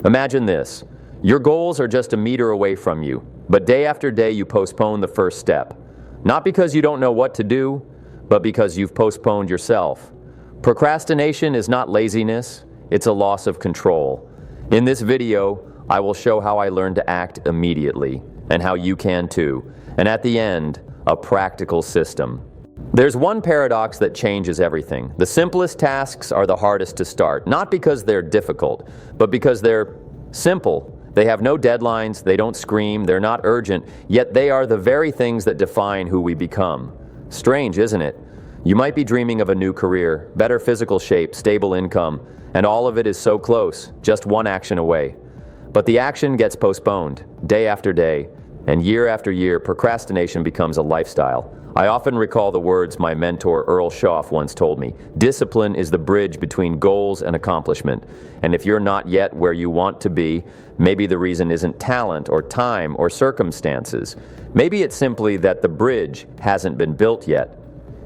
Imagine this. Your goals are just a meter away from you, but day after day you postpone the first step. Not because you don't know what to do, but because you've postponed yourself. Procrastination is not laziness, it's a loss of control. In this video, I will show how I learned to act immediately, and how you can too. And at the end, a practical system. There's one paradox that changes everything. The simplest tasks are the hardest to start, not because they're difficult, but because they're simple. They have no deadlines, they don't scream, they're not urgent, yet they are the very things that define who we become. Strange, isn't it? You might be dreaming of a new career, better physical shape, stable income, and all of it is so close, just one action away. But the action gets postponed, day after day, and year after year, procrastination becomes a lifestyle. I often recall the words my mentor Earl Schaff once told me. Discipline is the bridge between goals and accomplishment. And if you're not yet where you want to be, maybe the reason isn't talent or time or circumstances. Maybe it's simply that the bridge hasn't been built yet.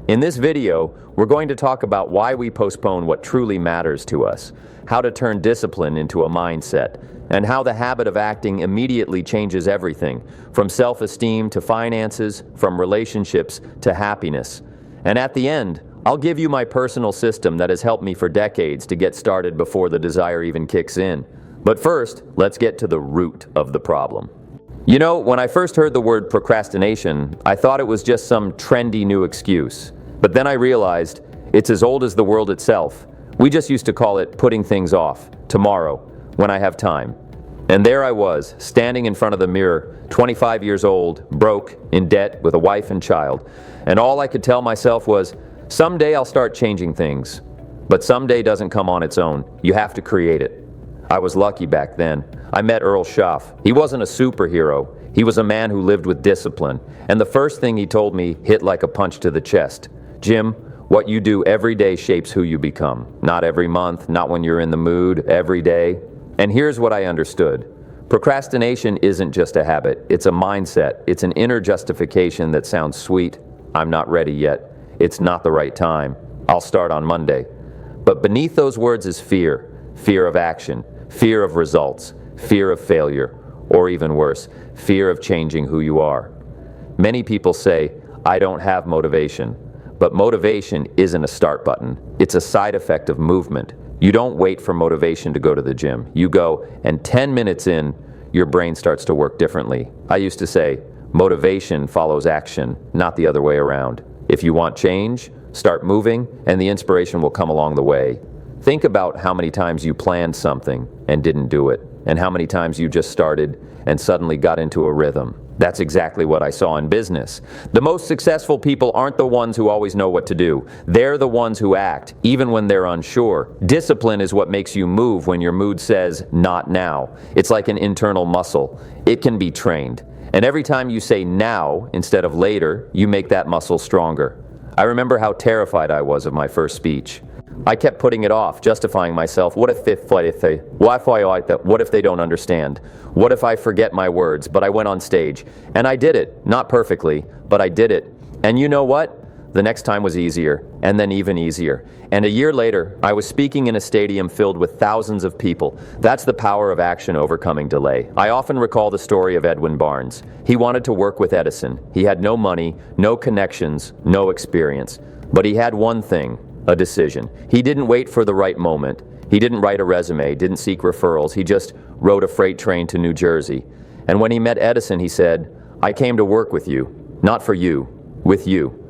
In this video, we're going to talk about why we postpone what truly matters to us, how to turn discipline into a mindset, and how the habit of acting immediately changes everything, from self-esteem to finances, from relationships to happiness. And at the end, I'll give you my personal system that has helped me for decades to get started before the desire even kicks in. But first, let's get to the root of the problem. You know, when I first heard the word procrastination, I thought it was just some trendy new excuse. But then I realized it's as old as the world itself. We just used to call it putting things off, tomorrow, when I have time. And there I was, standing in front of the mirror, 25 years old, broke, in debt, with a wife and child. And all I could tell myself was, someday I'll start changing things. But someday doesn't come on its own. You have to create it. I was lucky back then. I met Earl Schaff. He wasn't a superhero. He was a man who lived with discipline. And the first thing he told me hit like a punch to the chest. Jim, what you do every day shapes who you become. Not every month, not when you're in the mood, every day. And here's what I understood. Procrastination isn't just a habit, it's a mindset. It's an inner justification that sounds sweet. I'm not ready yet. It's not the right time. I'll start on Monday. But beneath those words is fear. Fear of action, fear of results, fear of failure, or even worse, fear of changing who you are. Many people say, I don't have motivation. But motivation isn't a start button. It's a side effect of movement. You don't wait for motivation to go to the gym. You go, and 10 minutes in, your brain starts to work differently. I used to say, motivation follows action, not the other way around. If you want change, start moving, and the inspiration will come along the way. Think about how many times you planned something and didn't do it, and how many times you just started and suddenly got into a rhythm. That's exactly what I saw in business. The most successful people aren't the ones who always know what to do. They're the ones who act, even when they're unsure. Discipline is what makes you move when your mood says, not now. It's like an internal muscle. It can be trained. And every time you say now instead of later, you make that muscle stronger. I remember how terrified I was of my first speech. I kept putting it off, justifying myself. What if they don't understand? What if I forget my words? But I went on stage, and I did it. Not perfectly, but I did it. And you know what? The next time was easier, and then even easier. And a year later, I was speaking in a stadium filled with thousands of people. That's the power of action overcoming delay. I often recall the story of Edwin Barnes. He wanted to work with Edison. He had no money, no connections, no experience. But he had one thing. A decision. He didn't wait for the right moment. He didn't write a resume, didn't seek referrals. He just rode a freight train to New Jersey. And when he met Edison, he said, I came to work with you, not for you, with you.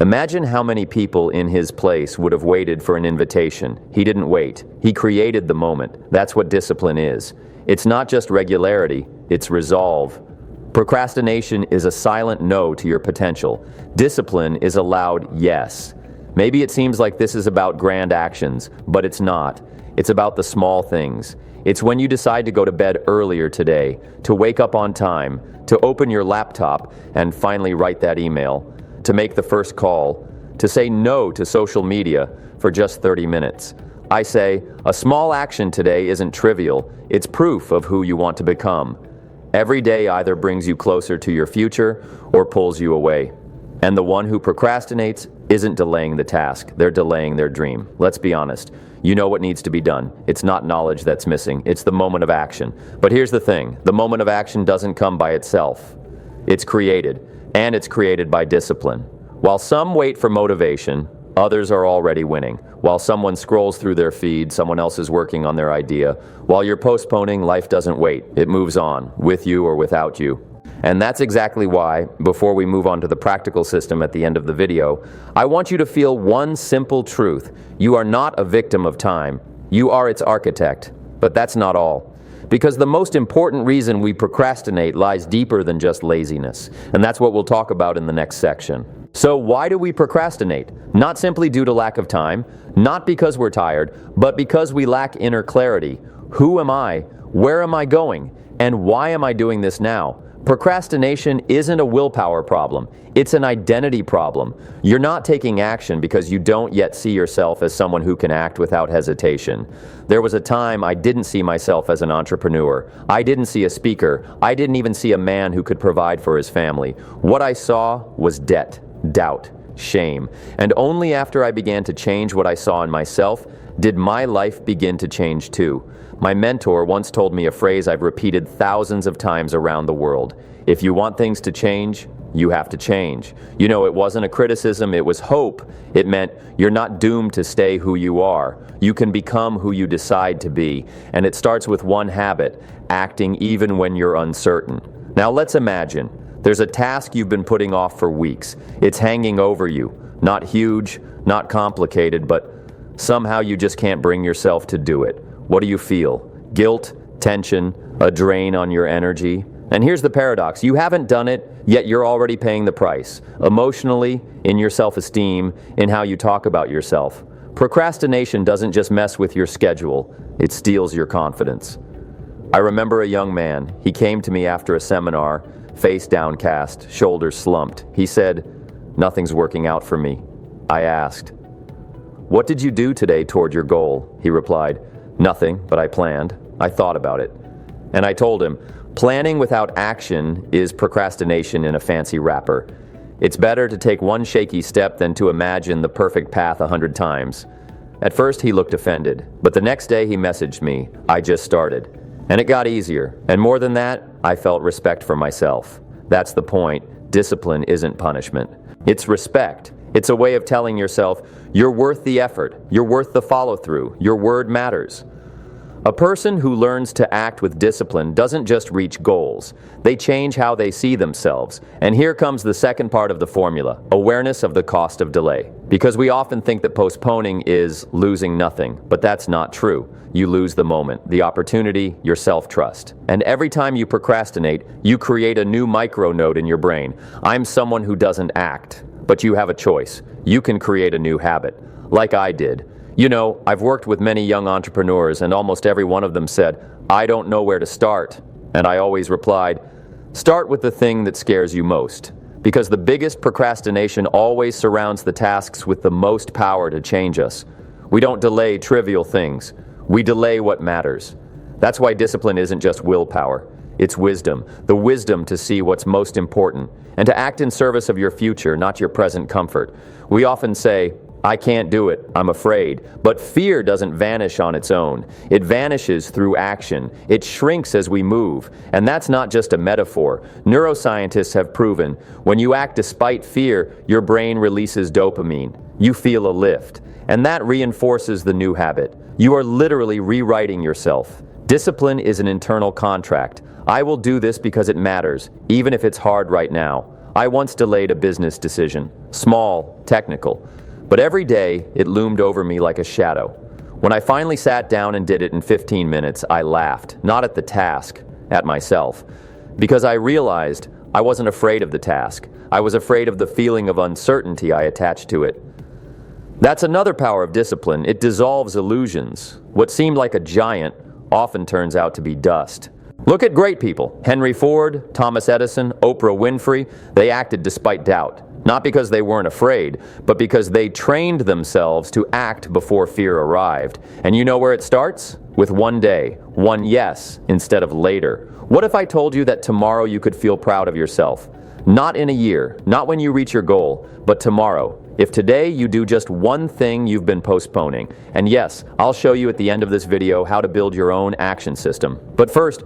Imagine how many people in his place would have waited for an invitation. He didn't wait. He created the moment. That's what discipline is. It's not just regularity, it's resolve. Procrastination is a silent no to your potential. Discipline is a loud yes. Maybe it seems like this is about grand actions, but it's not. It's about the small things. It's when you decide to go to bed earlier today, to wake up on time, to open your laptop and finally write that email, to make the first call, to say no to social media for just 30 minutes. I say, a small action today isn't trivial. It's proof of who you want to become. Every day either brings you closer to your future or pulls you away. And the one who procrastinates isn't delaying the task, they're delaying their dream. Let's be honest. You know what needs to be done. It's not knowledge that's missing, it's the moment of action. But here's the thing, the moment of action doesn't come by itself. It's created, and it's created by discipline. While some wait for motivation, others are already winning. While someone scrolls through their feed, someone else is working on their idea. While you're postponing, life doesn't wait. It moves on, with you or without you. And that's exactly why, before we move on to the practical system at the end of the video, I want you to feel one simple truth. You are not a victim of time. You are its architect. But that's not all. Because the most important reason we procrastinate lies deeper than just laziness. And that's what we'll talk about in the next section. So why do we procrastinate? Not simply due to lack of time, not because we're tired, but because we lack inner clarity. Who am I? Where am I going? And why am I doing this now? Procrastination isn't a willpower problem. It's an identity problem. You're not taking action because you don't yet see yourself as someone who can act without hesitation. There was a time I didn't see myself as an entrepreneur. I didn't see a speaker. I didn't even see a man who could provide for his family. What I saw was debt, doubt, shame. And only after I began to change what I saw in myself did my life begin to change too. My mentor once told me a phrase I've repeated thousands of times around the world. If you want things to change, you have to change. You know, it wasn't a criticism, it was hope. It meant you're not doomed to stay who you are. You can become who you decide to be. And it starts with one habit, acting even when you're uncertain. Now let's imagine there's a task you've been putting off for weeks. It's hanging over you. Not huge, not complicated, but somehow you just can't bring yourself to do it. What do you feel? Guilt, tension, a drain on your energy? And here's the paradox. You haven't done it, yet you're already paying the price. Emotionally, in your self-esteem, in how you talk about yourself. Procrastination doesn't just mess with your schedule, it steals your confidence. I remember a young man. He came to me after a seminar, face downcast, shoulders slumped. He said, "Nothing's working out for me." I asked, "What did you do today toward your goal?" He replied, "Nothing, but I planned. I thought about it." And I told him, planning without action is procrastination in a fancy wrapper. It's better to take one shaky step than to imagine the perfect path 100 times. At first he looked offended, but the next day he messaged me, "I just started." And it got easier. And more than that, I felt respect for myself. That's the point. Discipline isn't punishment. It's respect. It's a way of telling yourself, you're worth the effort, you're worth the follow-through, your word matters. A person who learns to act with discipline doesn't just reach goals, they change how they see themselves. And here comes the second part of the formula, awareness of the cost of delay. Because we often think that postponing is losing nothing, but that's not true. You lose the moment, the opportunity, your self-trust. And every time you procrastinate, you create a new micronode in your brain. I'm someone who doesn't act. But you have a choice. You can create a new habit, like I did. You know, I've worked with many young entrepreneurs, and almost every one of them said, "I don't know where to start." And I always replied, start with the thing that scares you most. Because the biggest procrastination always surrounds the tasks with the most power to change us. We don't delay trivial things. We delay what matters. That's why discipline isn't just willpower. It's wisdom, the wisdom to see what's most important, and to act in service of your future, not your present comfort. We often say, "I can't do it, I'm afraid." But fear doesn't vanish on its own. It vanishes through action. It shrinks as we move. And that's not just a metaphor. Neuroscientists have proven when you act despite fear, your brain releases dopamine. You feel a lift. And that reinforces the new habit. You are literally rewriting yourself. Discipline is an internal contract. I will do this because it matters, even if it's hard right now. I once delayed a business decision. Small, technical. But every day, it loomed over me like a shadow. When I finally sat down and did it in 15 minutes, I laughed, not at the task, at myself. Because I realized I wasn't afraid of the task. I was afraid of the feeling of uncertainty I attached to it. That's another power of discipline. It dissolves illusions. What seemed like a giant often turns out to be dust. Look at great people. Henry Ford, Thomas Edison, Oprah Winfrey. They acted despite doubt. Not because they weren't afraid, but because they trained themselves to act before fear arrived. And you know where it starts? With one day, one yes instead of later. What if I told you that tomorrow you could feel proud of yourself? Not in a year, not when you reach your goal, but tomorrow. if today you do just one thing you've been postponing, and yes, I'll show you at the end of this video how to build your own action system. But first,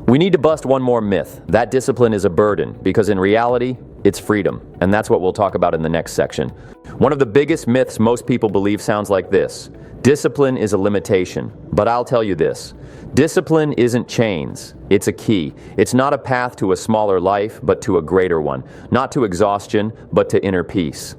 we need to bust one more myth, that discipline is a burden, because in reality, it's freedom, and that's what we'll talk about in the next section. One of the biggest myths most people believe sounds like this: discipline is a limitation, but I'll tell you this. Discipline isn't chains, it's a key. It's not a path to a smaller life, but to a greater one. Not to exhaustion, but to inner peace.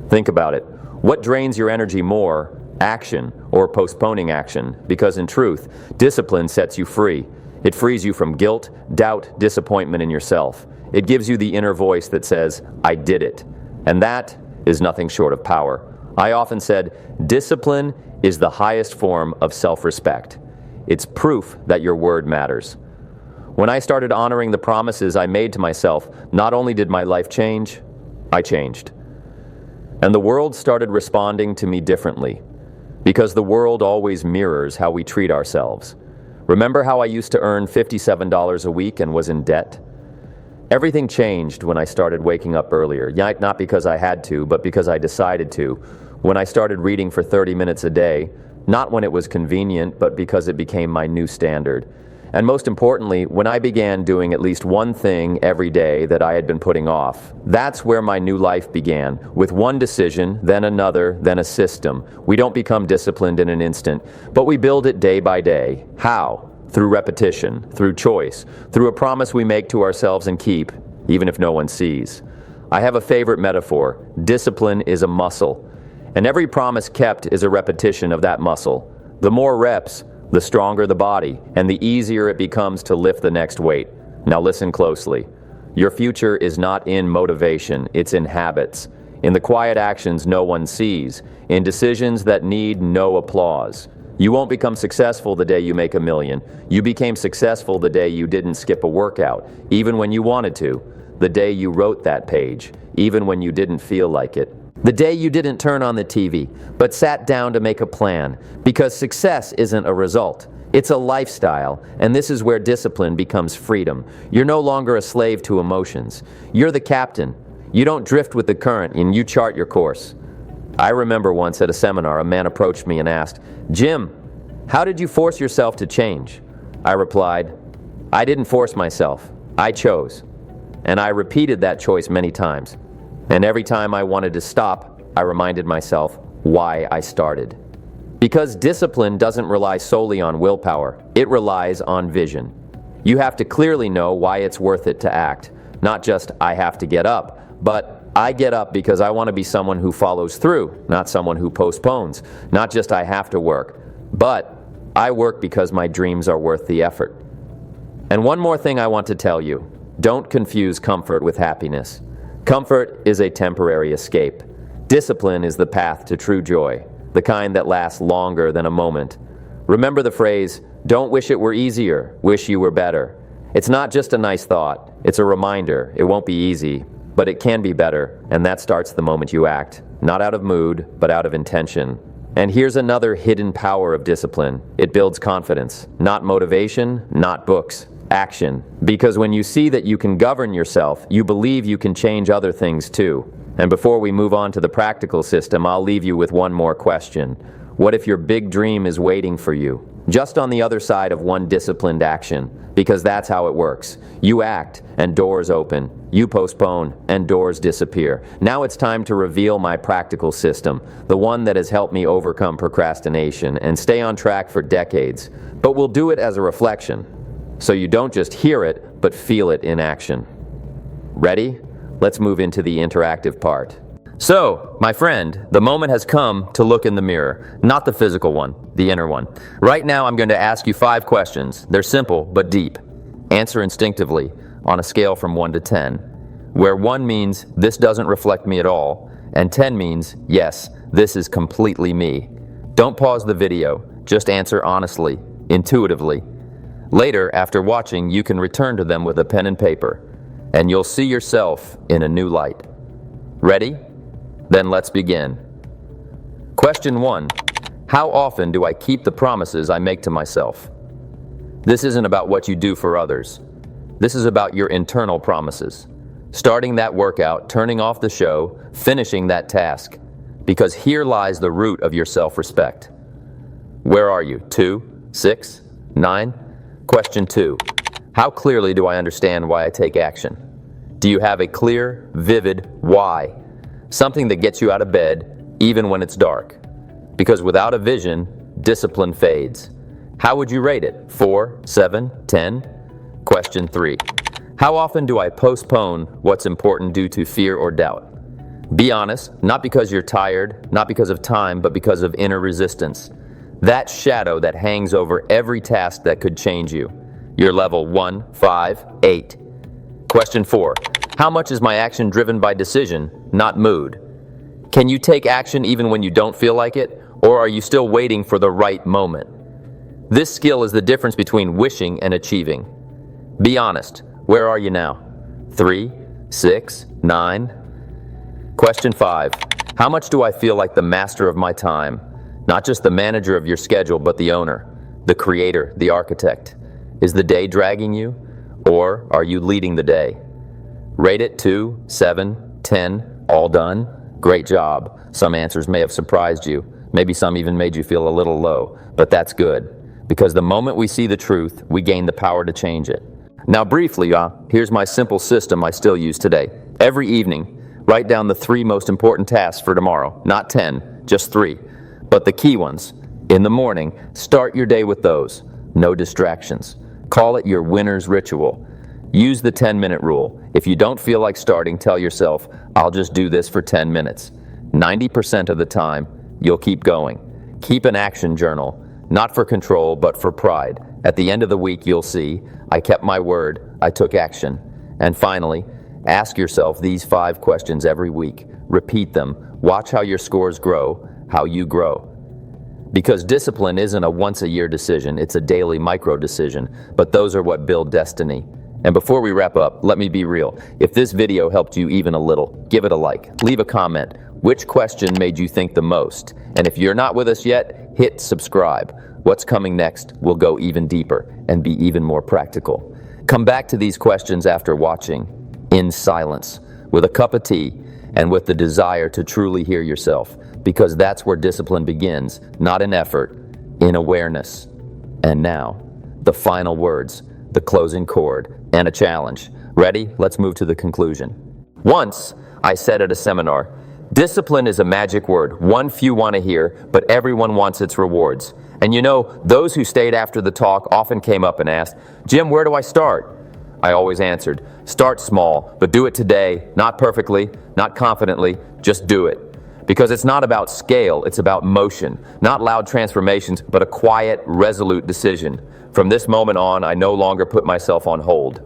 Think about it. What drains your energy more, action or postponing action? Because in truth, discipline sets you free. It frees you from guilt, doubt, disappointment in yourself. It gives you the inner voice that says, I did it. And that is nothing short of power. I often said, discipline is the highest form of self-respect. It's proof that your word matters. When I started honoring the promises I made to myself, not only did my life change, I changed. And the world started responding to me differently, because the world always mirrors how we treat ourselves. Remember how I used to earn $57 a week and was in debt? Everything changed when I started waking up earlier, not because I had to, but because I decided to. When I started reading for 30 minutes a day, not when it was convenient, but because it became my new standard. And most importantly, when I began doing at least one thing every day that I had been putting off. That's where my new life began, with one decision, then another, then a system. We don't become disciplined in an instant, but we build it day by day. How? Through repetition, through choice, through a promise we make to ourselves and keep, even if no one sees. I have a favorite metaphor. Discipline is a muscle, and every promise kept is a repetition of that muscle. The more reps, the stronger the body, and the easier it becomes to lift the next weight. Now listen closely. Your future is not in motivation, it's in habits. In the quiet actions no one sees, in decisions that need no applause. You won't become successful the day you make $1 million. You became successful the day you didn't skip a workout, even when you wanted to. The day you wrote that page, even when you didn't feel like it. The day you didn't turn on the TV, but sat down to make a plan. Because success isn't a result, it's a lifestyle, and this is where discipline becomes freedom. You're no longer a slave to emotions. You're the captain. You don't drift with the current, and you chart your course. I remember once at a seminar, a man approached me and asked, "Jim, how did you force yourself to change?" I replied, "I didn't force myself. I chose." And I repeated that choice many times. And every time I wanted to stop, I reminded myself why I started. Because discipline doesn't rely solely on willpower, it relies on vision. You have to clearly know why it's worth it to act. Not just, I have to get up, but I get up because I want to be someone who follows through, not someone who postpones. Not just I have to work, but I work because my dreams are worth the effort. And one more thing I want to tell you. Don't confuse comfort with happiness. Comfort is a temporary escape. Discipline is the path to true joy, the kind that lasts longer than a moment. Remember the phrase, don't wish it were easier, wish you were better. It's not just a nice thought, it's a reminder. It won't be easy, but it can be better, and that starts the moment you act. Not out of mood, but out of intention. And here's another hidden power of discipline. It builds confidence, not motivation, not books. Action. Because when you see that you can govern yourself, you believe you can change other things too. And before we move on to the practical system, I'll leave you with one more question. What if your big dream is waiting for you? Just on the other side of one disciplined action. Because that's how it works. You act, and doors open. You postpone, and doors disappear. Now it's time to reveal my practical system, the one that has helped me overcome procrastination and stay on track for decades. But we'll do it as a reflection. So you don't just hear it, but feel it in action. Ready? Let's move into the interactive part. So, my friend, the moment has come to look in the mirror. Not the physical one, the inner one. Right now, I'm going to ask you 5 questions. They're simple, but deep. Answer instinctively on a scale from 1 to 10, where 1 means this doesn't reflect me at all, and 10 means, yes, this is completely me. Don't pause the video. Just answer honestly, intuitively. Later, after watching, you can return to them with a pen and paper, and you'll see yourself in a new light. Ready? Then let's begin. Question 1. How often do I keep the promises I make to myself? This isn't about what you do for others. This is about your internal promises. Starting that workout, turning off the show, finishing that task. because here lies the root of your self-respect. Where are you? 2, 6, 9? Question 2. How clearly do I understand why I take action? Do you have a clear, vivid why? Something that gets you out of bed, even when it's dark. Because without a vision, discipline fades. How would you rate it? 4, 7, 10? Question 3. How often do I postpone what's important due to fear or doubt? Be honest, not because you're tired, not because of time, but because of inner resistance. That shadow that hangs over every task that could change you. You're level 1, 5, 8. Question 4. How much is my action driven by decision, not mood? Can you take action even when you don't feel like it, or are you still waiting for the right moment? This skill is the difference between wishing and achieving. Be honest. Where are you now? 3, 6, 9? Question 5. How much do I feel like the master of my time? Not just the manager of your schedule, but the owner, the creator, the architect. Is the day dragging you, or are you leading the day? Rate it 2, 7, 10, all done? Great job. Some answers may have surprised you. Maybe some even made you feel a little low, but that's good. Because the moment we see the truth, we gain the power to change it. Now briefly, here's my simple system I still use today. Every evening, write down the 3 most important tasks for tomorrow. Not 10, just 3. But the key ones. In the morning, start your day with those. No distractions. Call it your winner's ritual. Use the 10-minute rule. If you don't feel like starting, tell yourself, I'll just do this for 10 minutes. 90% of the time, you'll keep going. Keep an action journal. Not for control, but for pride. At the end of the week, you'll see, I kept my word, I took action. And finally, ask yourself these 5 questions every week. Repeat them. Watch how your scores grow, how you grow. Because discipline isn't a once-a-year decision, it's a daily micro-decision, but those are what build destiny. And before we wrap up, let me be real. If this video helped you even a little, give it a like. Leave a comment. Which question made you think the most? And if you're not with us yet, hit subscribe. What's coming next will go even deeper and be even more practical. Come back to these questions after watching, in silence, with a cup of tea, and with the desire to truly hear yourself, because that's where discipline begins, not in effort, in awareness. And now, the final words, the closing chord, and a challenge. Ready? Let's move to the conclusion. Once, I said at a seminar, discipline is a magic word, one few want to hear, but everyone wants its rewards. And you know, those who stayed after the talk often came up and asked, Jim, where do I start? I always answered, start small, but do it today, not perfectly, not confidently, just do it. Because it's not about scale, it's about motion. Not loud transformations, but a quiet, resolute decision. From this moment on, I no longer put myself on hold.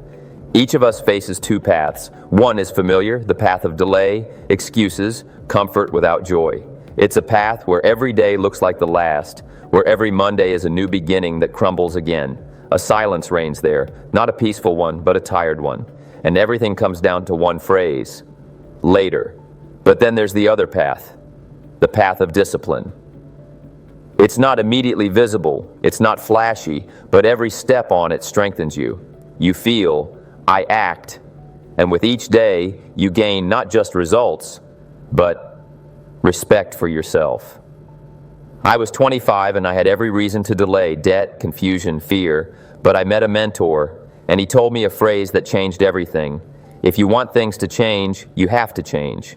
Each of us faces 2 paths. One is familiar, the path of delay, excuses, comfort without joy. It's a path where every day looks like the last, where every Monday is a new beginning that crumbles again. A silence reigns there, not a peaceful one, but a tired one. And everything comes down to one phrase, later. But then there's the other path, the path of discipline. It's not immediately visible, it's not flashy, but every step on it strengthens you. You feel, I act, and with each day, you gain not just results, but respect for yourself. I was 25 and I had every reason to delay, debt, confusion, fear, but I met a mentor and he told me a phrase that changed everything. If you want things to change, you have to change.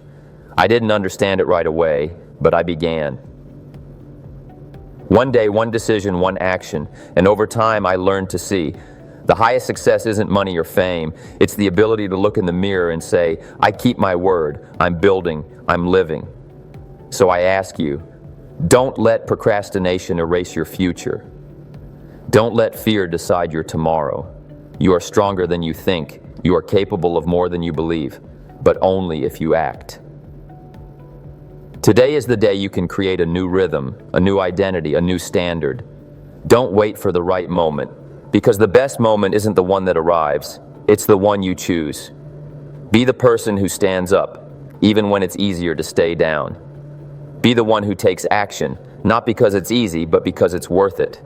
I didn't understand it right away, but I began. One day, one decision, one action, and over time I learned to see the highest success isn't money or fame. It's the ability to look in the mirror and say, I keep my word, I'm building, I'm living. So I ask you, don't let procrastination erase your future. Don't let fear decide your tomorrow. You are stronger than you think. You are capable of more than you believe, but only if you act. Today is the day you can create a new rhythm, a new identity, a new standard. Don't wait for the right moment, because the best moment isn't the one that arrives, it's the one you choose. Be the person who stands up, even when it's easier to stay down. Be the one who takes action, not because it's easy, but because it's worth it.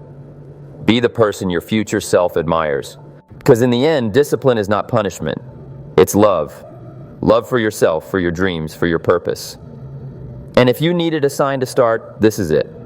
Be the person your future self admires. Because in the end, discipline is not punishment, it's love. Love for yourself, for your dreams, for your purpose. And if you needed a sign to start, this is it.